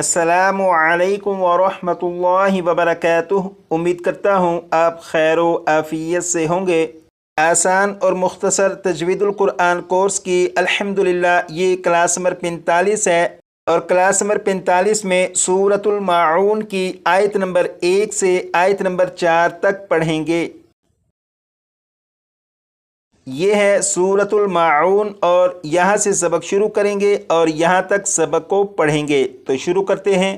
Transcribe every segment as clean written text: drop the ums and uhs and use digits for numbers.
السلام علیکم ورحمۃ اللہ وبرکاتہ۔ امید کرتا ہوں آپ خیر و عافیت سے ہوں گے۔ آسان اور مختصر تجوید القرآن کورس کی الحمدللہ یہ کلاس نمبر 45 ہے، اور کلاس نمبر 45 میں سورۃ الماعون کی آیت نمبر 1 سے آیت نمبر 4 تک پڑھیں گے۔ یہ ہے سورۃ الماعون، اور یہاں سے سبق شروع کریں گے اور یہاں تک سبق کو پڑھیں گے۔ تو شروع کرتے ہیں۔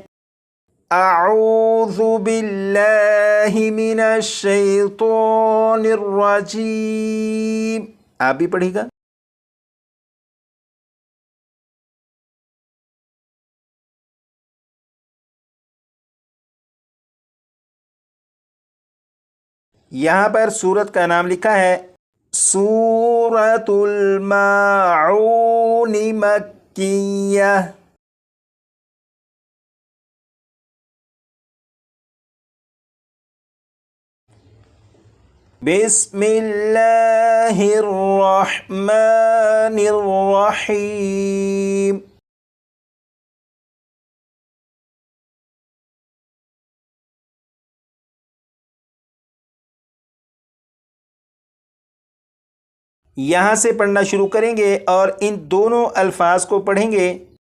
اعوذ باللہ من الشیطان الرجیم۔ آپ بھی پڑھیے گا۔ یہاں پر سورت کا نام لکھا ہے سورۃ الماعون مکیہ۔ بسم اللہ الرحمن الرحیم۔ یہاں سے پڑھنا شروع کریں گے اور ان دونوں الفاظ کو پڑھیں گے۔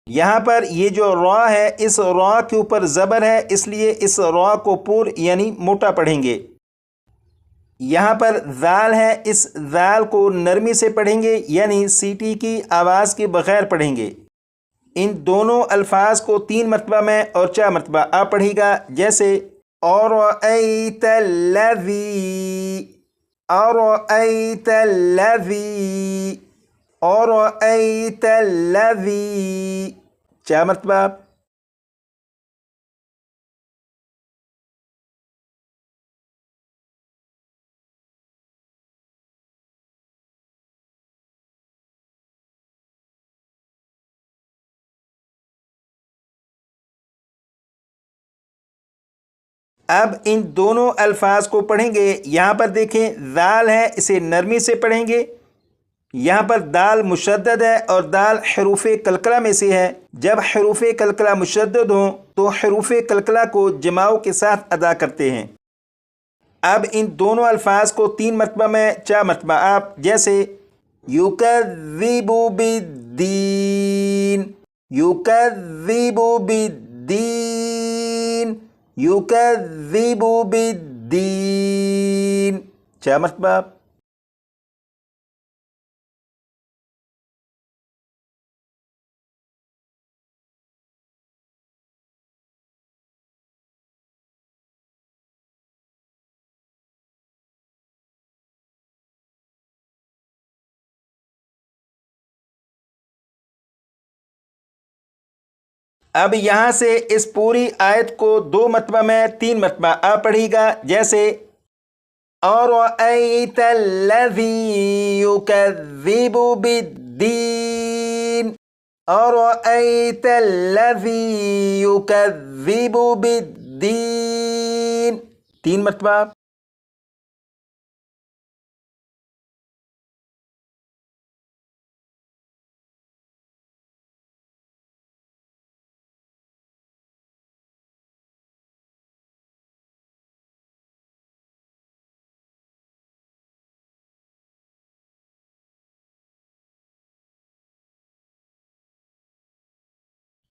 یہاں پر یہ جو را ہے، اس را کے اوپر زبر ہے، اس لیے اس را کو پور یعنی موٹا پڑھیں گے۔ یہاں پر ذال ہے، اس ذال کو نرمی سے پڑھیں گے، یعنی سیٹی کی آواز کے بغیر پڑھیں گے۔ ان دونوں الفاظ کو 3 مرتبہ میں اور 4 مرتبہ آپ پڑھیے گا، جیسے اَرَأَيْتَ الَّذِي، اَرَأَيْتَ الَّذِي، اَرَأَيْتَ الَّذِي، 4 مرتبہ۔ اب ان دونوں الفاظ کو پڑھیں گے۔ یہاں پر دیکھیں دال ہے، اسے نرمی سے پڑھیں گے۔ یہاں پر دال مشدد ہے اور دال حروف کلکلہ میں سے ہے۔ جب حروف کلکلہ مشدد ہوں تو حروف کلکلہ کو جماؤ کے ساتھ ادا کرتے ہیں۔ اب ان دونوں الفاظ کو 3 مرتبہ میں 4 مرتبہ آپ، جیسے یکذب بالدین، یکذب بالدین، یکذب بالدین، 4 مرتبہ۔ اب یہاں سے اس پوری آیت کو 2 مرتبہ میں 3 مرتبہ آپ پڑھیے گا، جیسے اَرَأَيْتَ الَّذِي يُكَذِّبُ بِالدِّينِ، اَرَأَيْتَ الَّذِي يُكَذِّبُ بِالدِّينِ، 3 مرتبہ۔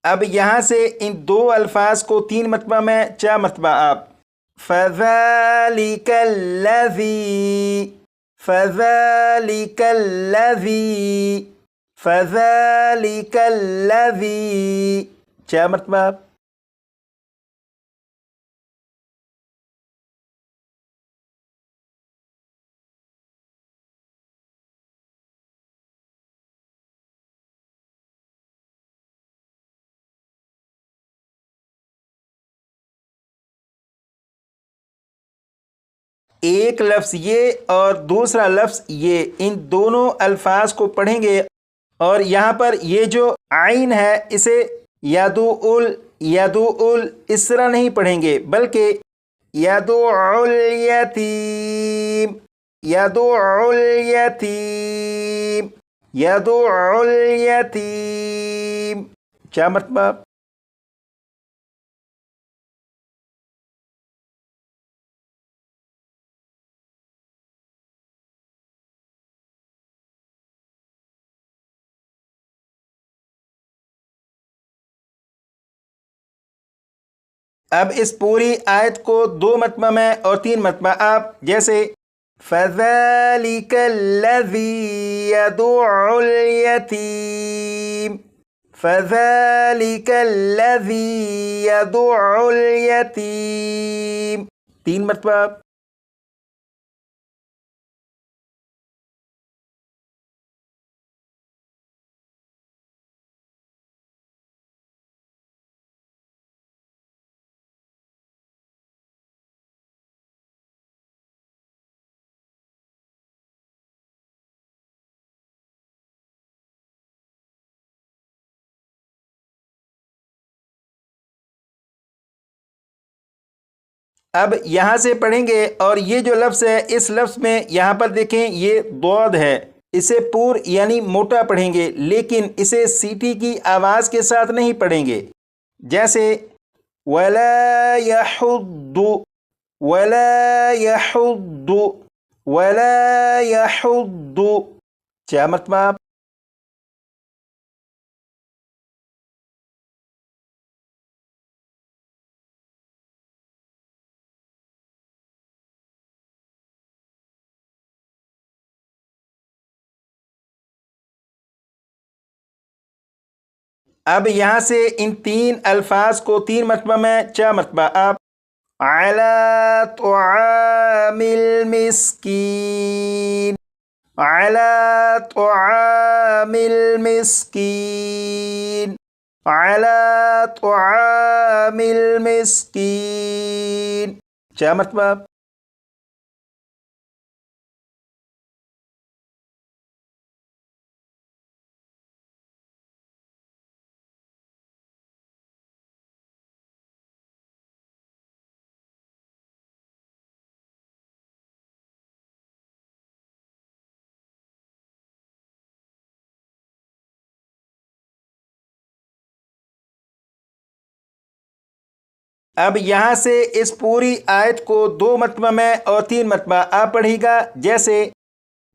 اب یہاں سے ان 2 الفاظ کو 3 مرتبہ میں 4 مرتبہ آپ، فَذَلِكَ الَّذِي، فَذَلِكَ الَّذِي، فَذَلِكَ الَّذِي، 4 مرتبہ۔ ایک لفظ یہ اور دوسرا لفظ یہ، ان دونوں الفاظ کو پڑھیں گے، اور یہاں پر یہ جو عین ہے اسے یدعُل، یدعُل اس طرح نہیں پڑھیں گے، بلکہ یدعُ الیتیم، یدعُ الیتیم، یدعُ الیتیم، 4 مرتبہ۔ اب اس پوری آیت کو 2 مرتبہ میں اور 3 مرتبہ آپ، جیسے فَذَلِكَ الَّذِي يَدُعُّ الْيَتِيمَ، فَذَلِكَ الَّذِي يَدُعُّ الْيَتِيمَ، 3 مرتبہ۔ اب یہاں سے پڑھیں گے اور یہ جو لفظ ہے اس لفظ میں یہاں پر دیکھیں یہ ضاد ہے، اسے پور یعنی موٹا پڑھیں گے، لیکن اسے سیٹی کی آواز کے ساتھ نہیں پڑھیں گے، جیسے وَلَا يَحُضُّ، وَلَا يَحُضُّ، وَلَا يَحُضُّ، 4 مرتبہ۔ اب یہاں سے ان 3 الفاظ کو 3 مرتبہ میں 4 مرتبہ آپ، عَلَىٰ طُعَامِ الْمِسْكِينِ، عَلَىٰ طُعَامِ الْمِسْكِينِ، عَلَىٰ طُعَامِ الْمِسْكِينِ، 4 مرتبہ۔ اب یہاں سے اس پوری آیت کو 2 مرتبہ میں اور 3 مرتبہ آپ پڑھیے گا، جیسے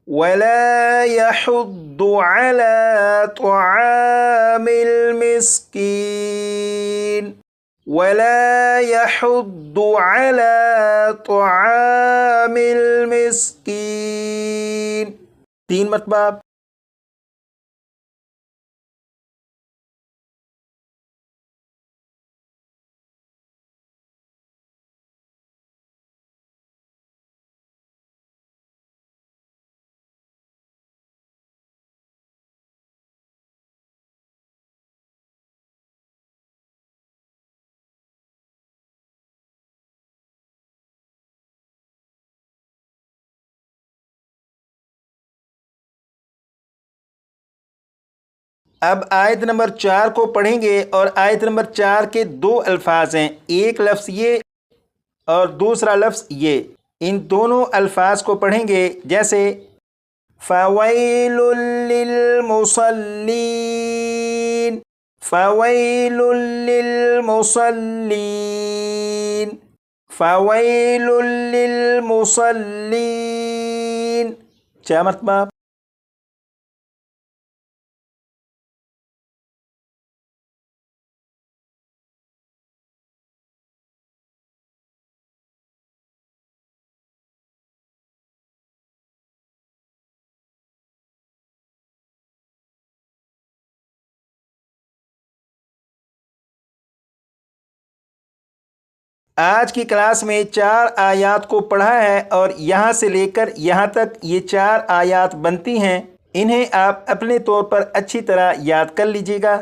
وَلَا يَحُضُّ عَلَىٰ طُعَامِ الْمِسْكِينِ، وَلَا يَحُضُّ عَلَىٰ طُعَامِ الْمِسْكِينِ، 3 مرتبہ۔ اب آیت نمبر 4 کو پڑھیں گے اور آیت نمبر 4 کے 2 الفاظ ہیں، ایک لفظ یہ اور دوسرا لفظ یہ، ان دونوں الفاظ کو پڑھیں گے، جیسے فَوَيْلٌ لِّلْمُصَلِّينَ، فَوَيْلٌ لِّلْمُصَلِّينَ، فَوَيْلٌ لِّلْمُصَلِّينَ، 4 مرتبہ۔ آج کی کلاس میں 4 آیات کو پڑھا ہے اور یہاں سے لے کر یہاں تک یہ 4 آیات بنتی ہیں، انہیں آپ اپنے طور پر اچھی طرح یاد کر لیجیے گا۔